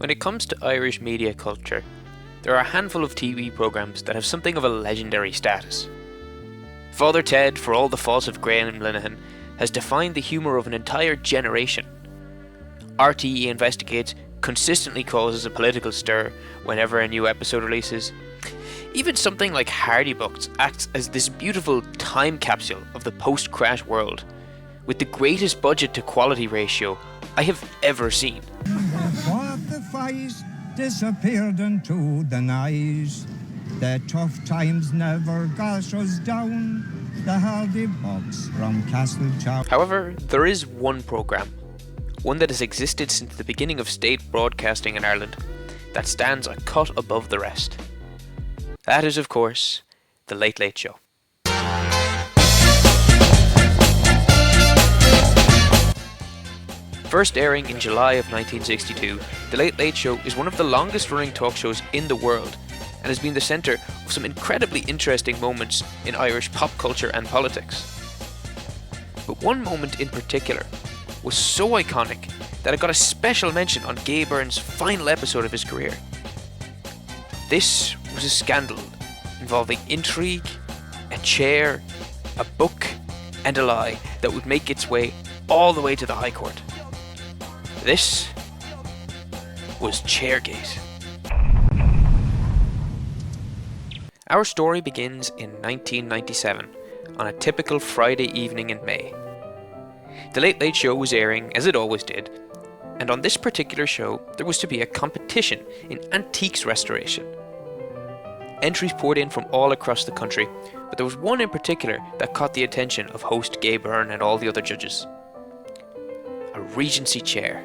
When it comes to Irish media culture, there are a handful of TV programmes that have something of a legendary status. Father Ted, for all the faults of Graham Linehan, has defined the humour of an entire generation. RTE Investigates consistently causes a political stir whenever a new episode releases. Even something like Hardy Bucks acts as this beautiful time capsule of the post-crash world, with the greatest budget to quality ratio I have ever seen. What the flies disappeared into the night. The tough times never got us down. The Hardy Bucks from Castletown. However, there is one programme, one that has existed since the beginning of state broadcasting in Ireland, that stands a cut above the rest. That is, of course, The Late Late Show. First airing in July of 1962, The Late Late Show is one of the longest running talk shows in the world and has been the centre of some incredibly interesting moments in Irish pop culture and politics. But one moment in particular was so iconic that it got a special mention on Gay Byrne's final episode of his career. This was a scandal involving intrigue, a chair, a book, and a lie that would make its way all the way to the High Court. This was Chairgate. Our story begins in 1997, on a typical Friday evening in May. The Late Late Show was airing, as it always did, and on this particular show there was to be a competition in antiques restoration. Entries poured in from all across the country, but there was one in particular that caught the attention of host Gay Byrne and all the other judges. A Regency chair.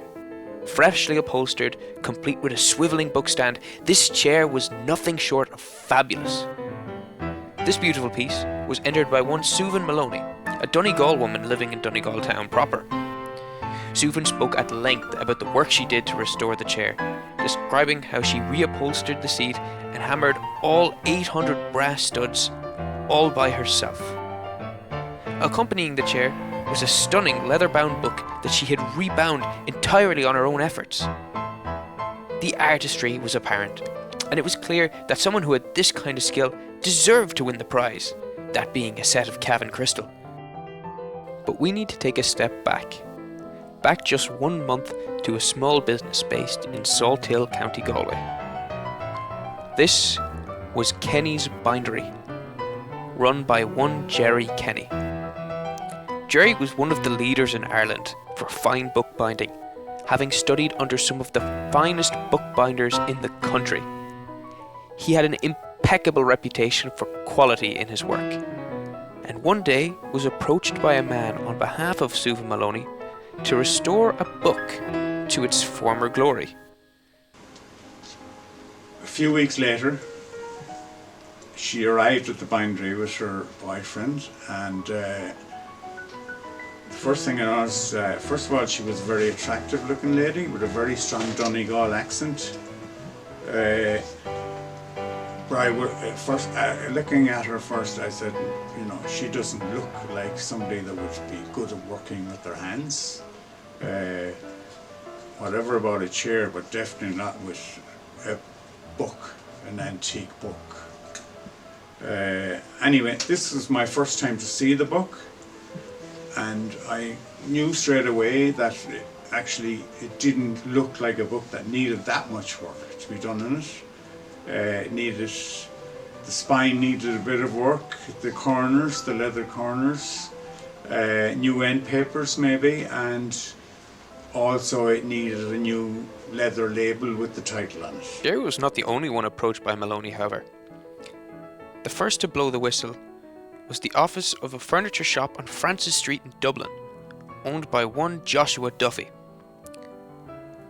Freshly upholstered, complete with a swivelling bookstand, this chair was nothing short of fabulous. This beautiful piece was entered by one Susan Maloney, a Donegal woman living in Donegal town proper. Susan spoke at length about the work she did to restore the chair, describing how she reupholstered the seat and hammered all 800 brass studs, all by herself. Accompanying the chair was a stunning leather-bound book that she had rebound entirely on her own efforts. The artistry was apparent, and it was clear that someone who had this kind of skill deserved to win the prize, that being a set of Cavan crystal. But we need to take a step back just 1 month to a small business based in Salthill, County Galway. This was Kenny's Bindery, run by one Jerry Kenny. Jerry was one of the leaders in Ireland for fine bookbinding, having studied under some of the finest bookbinders in the country. He had an impeccable reputation for quality in his work, and one day was approached by a man on behalf of Susan Maloney to restore a book to its former glory. A few weeks later, she arrived at the bindery with her boyfriend, and the first thing I noticed, first of all, she was a very attractive looking lady with a very strong Donegal accent. Looking at her first, I said, you know, she doesn't look like somebody that would be good at working with their hands. Whatever about a chair, but definitely not with a book, an antique book. Anyway, this was my first time to see the book, and I knew straight away that it didn't look like a book that needed that much work to be done in it. The spine needed a bit of work, the corners, the leather corners, new end papers maybe, and also it needed a new leather label with the title on it. Jerry was not the only one approached by Maloney, however. The first to blow the whistle was the office of a furniture shop on Francis Street in Dublin, owned by one Joshua Duffy.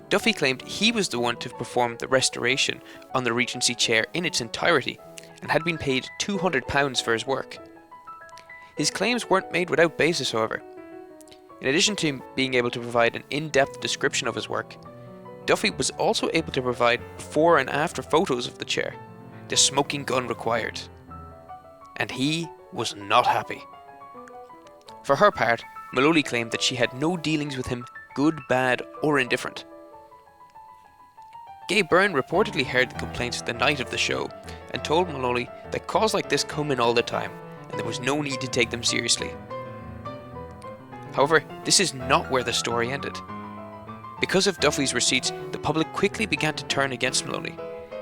Duffy claimed he was the one to perform the restoration on the Regency chair in its entirety and had been paid £200 for his work. His claims weren't made without basis, however. In addition to being able to provide an in-depth description of his work, Duffy was also able to provide before and after photos of the chair, the smoking gun required. And he was not happy. For her part, Maloney claimed that she had no dealings with him, good, bad, or indifferent. Gay Byrne reportedly heard the complaints the night of the show and told Maloney that calls like this come in all the time and there was no need to take them seriously. However, this is not where the story ended. Because of Duffy's receipts, the public quickly began to turn against Maloney,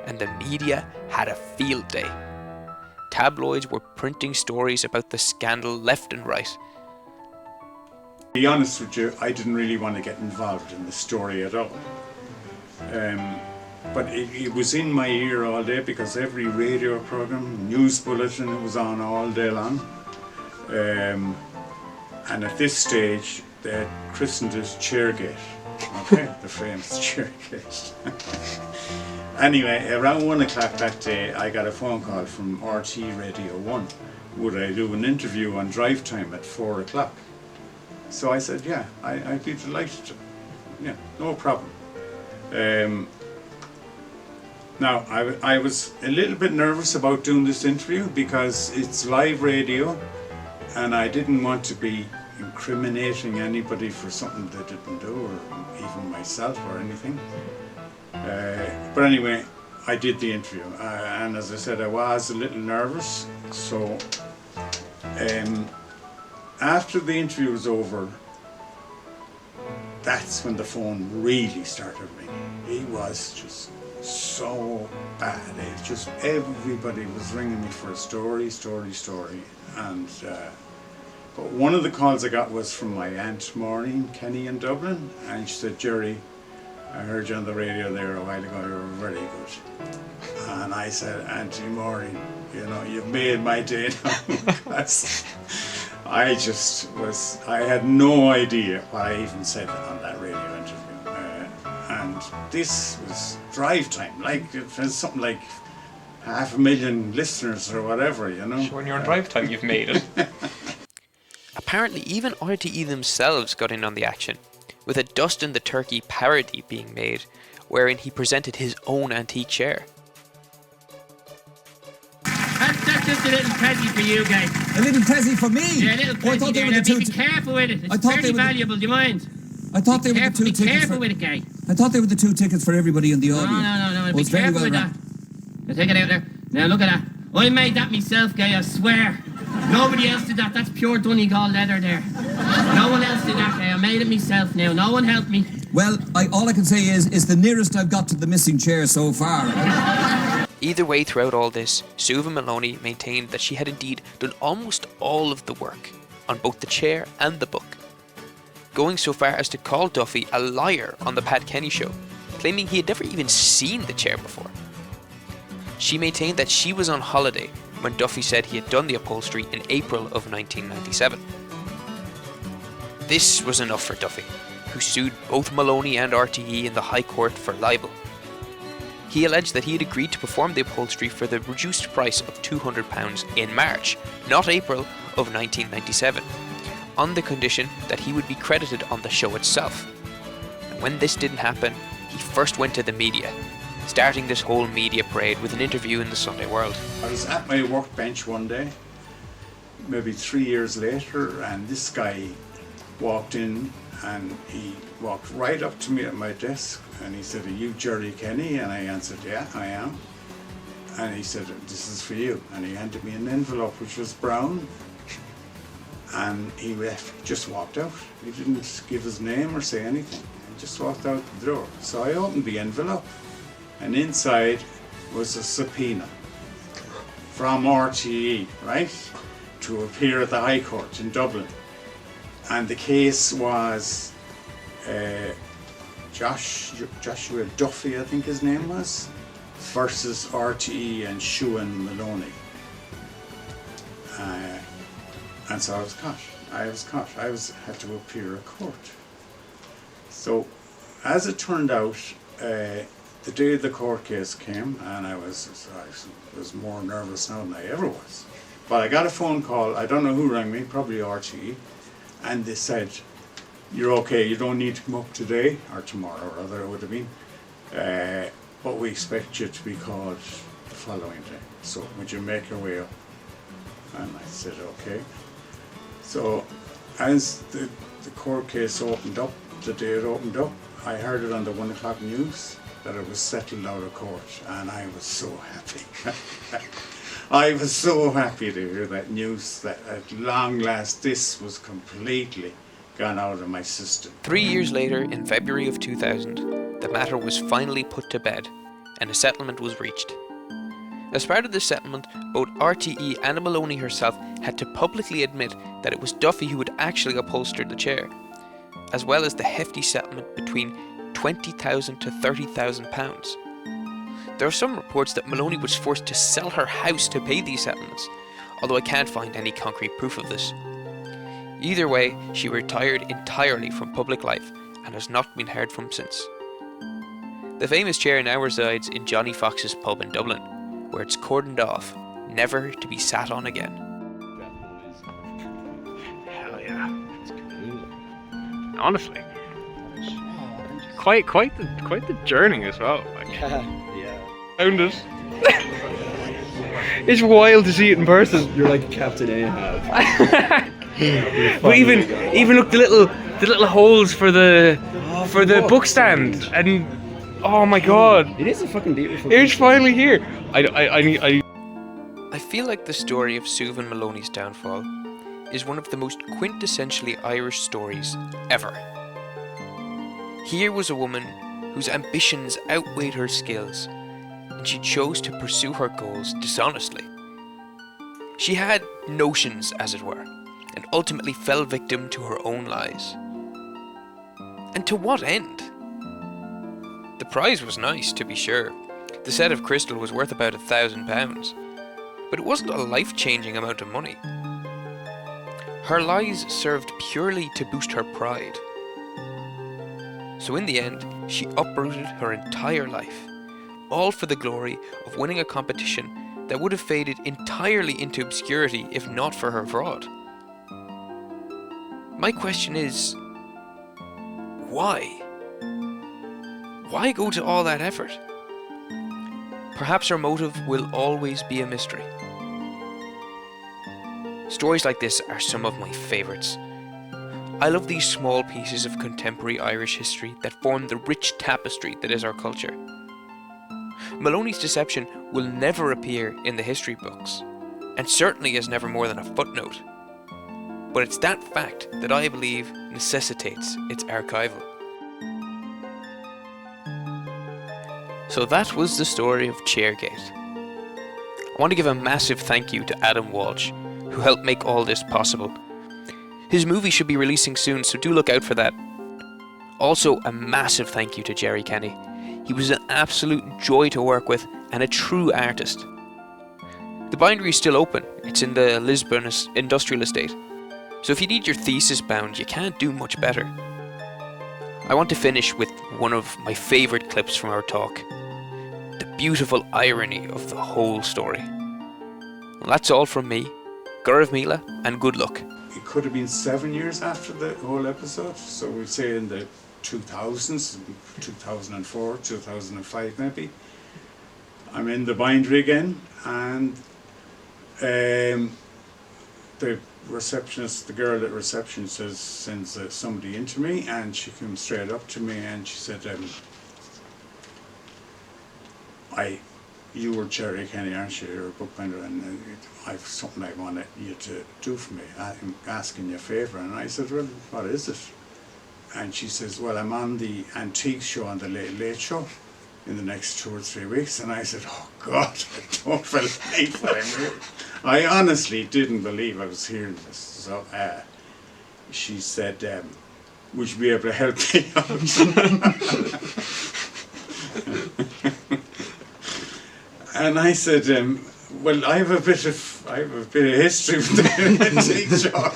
and the media had a field day. Tabloids were printing stories about the scandal left and right. To be honest with you, I didn't really want to get involved in the story at all. But it was in my ear all day because every radio program, news bulletin was on all day long. And at this stage, they had christened it Chairgate. Okay, the famous Chairgate. Anyway, around 1 o'clock that day, I got a phone call from RT Radio 1. Would I do an interview on drive time at 4 o'clock? So I said, yeah, I'd be delighted to. Yeah, no problem. Now, I was a little bit nervous about doing this interview because it's live radio and I didn't want to be incriminating anybody for something they didn't do, or even myself or anything. But anyway, I did the interview and as I said, I was a little nervous. So after the interview was over, that's when the phone really started ringing. It was just so bad. It just, everybody was ringing me for a story. And but one of the calls I got was from my aunt Maureen Kenny in Dublin, and she said, Jerry, I heard you on the radio there a while ago, you were very good. And I said, Auntie Maureen, you know, you've made my day now. Because I had no idea what I even said on that radio interview. And this was drive time, like it was something like 500,000 listeners or whatever, you know. When you're on drive time, you've made it. Apparently even RTE themselves got in on the action, with a Dustin the Turkey parody being made, wherein he presented his own antique chair. That's just a little present for you guys. A little present for me? Yeah, a little present. I thought they were now the two. be careful with it. It's very valuable. Do you mind? I thought they were the two Be tickets. careful with it, guy. I thought they were the 2 tickets for everybody in the audience. No. Oh, Be it's very careful well with that. wrapped. Now take it out there. Now look at that. I made that myself, guy. I swear. Nobody else did that. That's pure Donegal leather there. No one else did that, guy. I made it myself now. No one helped me. Well, all I can say is it's the nearest I've got to the missing chair so far. Either way, throughout all this, Suva Maloney maintained that she had indeed done almost all of the work on both the chair and the book, going so far as to call Duffy a liar on the Pat Kenny show, claiming he had never even seen the chair before. She maintained that she was on holiday when Duffy said he had done the upholstery in April of 1997. This was enough for Duffy, who sued both Maloney and RTE in the High Court for libel. He alleged that he had agreed to perform the upholstery for the reduced price of £200 in March, not April of 1997, on the condition that he would be credited on the show itself. And when this didn't happen, he first went to the media, starting this whole media parade with an interview in the Sunday World. I was at my workbench one day, maybe 3 years later, and this guy walked in and he walked right up to me at my desk and he said, "Are you Jerry Kenny?" And I answered, "Yeah, I am." And he said, "This is for you." And he handed me an envelope which was brown, and he just walked out. He didn't give his name or say anything. He just walked out the door. So I opened the envelope, and inside was a subpoena from RTE, right, to appear at the High Court in Dublin. And the case was Joshua Duffy, I think his name was, versus RTE and Shuan Maloney. And so I was caught. I had to appear at court. So, as it turned out, the day the court case came, and I was more nervous now than I ever was. But I got a phone call. I don't know who rang me, probably RTE, and they said, "You're okay. You don't need to come up today or tomorrow, or other it would have been. But we expect you to be called the following day. So would you make your way up?" And I said, "Okay." So as the court case opened up, the day it opened up, I heard it on the 1 o'clock news, that it was settled out of court, and I was so happy. I was so happy to hear that news, that at long last this was completely gone out of my system. 3 years later, in February of 2000, the matter was finally put to bed, and a settlement was reached. As part of this settlement, both RTE and Maloney herself had to publicly admit that it was Duffy who had actually upholstered the chair, as well as the hefty settlement between £20,000 to £30,000. There are some reports that Maloney was forced to sell her house to pay these settlements, although I can't find any concrete proof of this. Either way, she retired entirely from public life and has not been heard from since. The famous chair now resides in Johnny Fox's pub in Dublin, where it's cordoned off, never to be sat on again. Hell yeah. Honestly. Quite the journey as well. Like, yeah. Found it. It's wild to see it in person. You're like Captain Ahab. But even look the little holes for the book stand, and oh my god, It is a fucking beautiful. it's finally here. I feel like the story of Susan Maloney's downfall is one of the most quintessentially Irish stories ever. Here was a woman whose ambitions outweighed her skills, and she chose to pursue her goals dishonestly. She had notions, as it were, and ultimately fell victim to her own lies. And to what end? The prize was nice, to be sure. The set of crystal was worth about £1,000, but it wasn't a life-changing amount of money. Her lies served purely to boost her pride. So in the end, she uprooted her entire life, all for the glory of winning a competition that would have faded entirely into obscurity if not for her fraud. My question is, why? Why go to all that effort? Perhaps her motive will always be a mystery. Stories like this are some of my favourites. I love these small pieces of contemporary Irish history that form the rich tapestry that is our culture. Maloney's deception will never appear in the history books, and certainly is never more than a footnote. But it's that fact that I believe necessitates its archival. So that was the story of Chairgate. I want to give a massive thank you to Adam Walsh, who helped make all this possible. His movie should be releasing soon, so do look out for that. Also, a massive thank you to Jerry Kenny. He was an absolute joy to work with and a true artist. The bindery is still open. It's in the Lisbon industrial estate. So if you need your thesis bound, you can't do much better. I want to finish with one of my favourite clips from our talk. The beautiful irony of the whole story. Well, that's all from me. Gurav Mila, and good luck. It could have been 7 years after the whole episode, so we'd say in the 2000s, 2004, 2005 maybe. I'm in the bindery again, and the receptionist, the girl at reception sends somebody into me, and she came straight up to me and she said, you were Jerry Kenny, aren't you? You're a bookbinder, and I've something I want you to do for me. I'm asking you a favour. And I said, well, what is it? And she says, well, I'm on the antique show on the Late Late Show in the next 2 or 3 weeks. And I said, oh God, I don't believe what I'm hearing. I honestly didn't believe I was hearing this. So she said, would you be able to help me out? And I said, well, I have a bit of history with the antique show,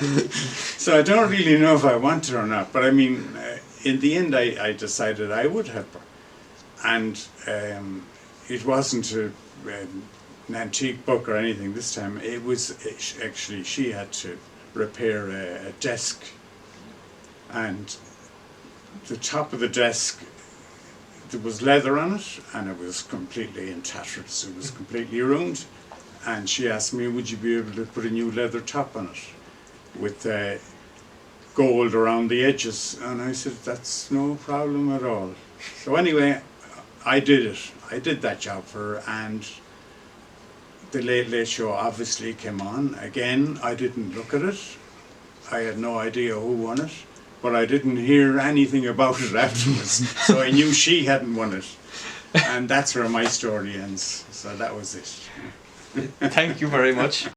so I don't really know if I want her or not. But I mean, in the end, I decided I would help her, and it wasn't an antique book or anything this time. It was actually she had to repair a desk, and the top of the desk, there was leather on it, and it was completely in tatters. It was completely ruined, and she asked me, would you be able to put a new leather top on it with gold around the edges? And I said, that's no problem at all. So anyway, I did it. I did that job for her, and the Late Late Show obviously came on. Again, I didn't look at it. I had no idea who won it, but I didn't hear anything about it afterwards, so I knew she hadn't won it. And that's where my story ends. So that was it. Thank you very much.